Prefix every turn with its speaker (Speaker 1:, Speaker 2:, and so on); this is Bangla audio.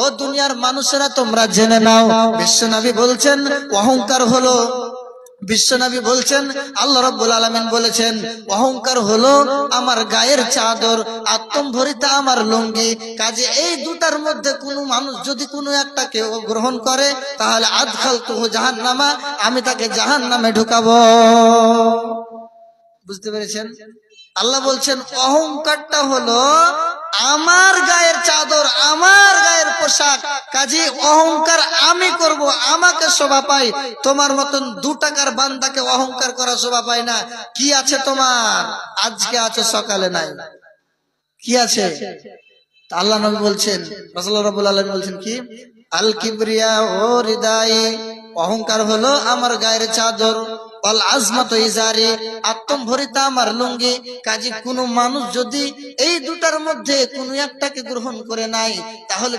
Speaker 1: ও দুনিয়ার মানুষেরা তোমরা জেনে নাও, বিশ্বনবী বলছেন অহংকার হলো, বিশ্বনবী বলছেন, আল্লাহ রাব্বুল আলামিন বলেছেন অহংকার হলো আমার গায়ের চাদর, আত্মম্ভরিতা আমার লুঙ্গি। কাজে এই দুটার মধ্যে কোনো মানুষ যদি কোনো একটাকে গ্রহণ করে তাহলে আদখালতুহু জাহান্নামা, আমি তাকে জাহান্নামে ঢুকাবো। বুঝতে পেরেছেন? আল্লাহ বলছেন অহংকারটা হলো আমার গায়ের চাদর, আমার গায়ের পোশাক। কাজে অহংকার আমি করব, আমাকে শোভা পাই। তোমার মতন 2 টাকার বান্দাকে অহংকার করা শোভা পায় না। কি আছে তোমার? আজকে আছে, সকালে নাই। কি আছে? আল্লাহ নবী বলছেন, রাসূলুল্লাহ রাব্বুল আলামিন বলছেন কি, আল কিবরিয়া ও রিদাই, অহংকার হলো আমার গায়ের চাদর, আল আজমাতু ইজারি, আত্মম্ভরিতা আমার লুঙ্গি। কাজে কোনো মানুষ যদি এই দুটার মধ্যে কোনো একটাকে গ্রহণ করে নাই তাহলে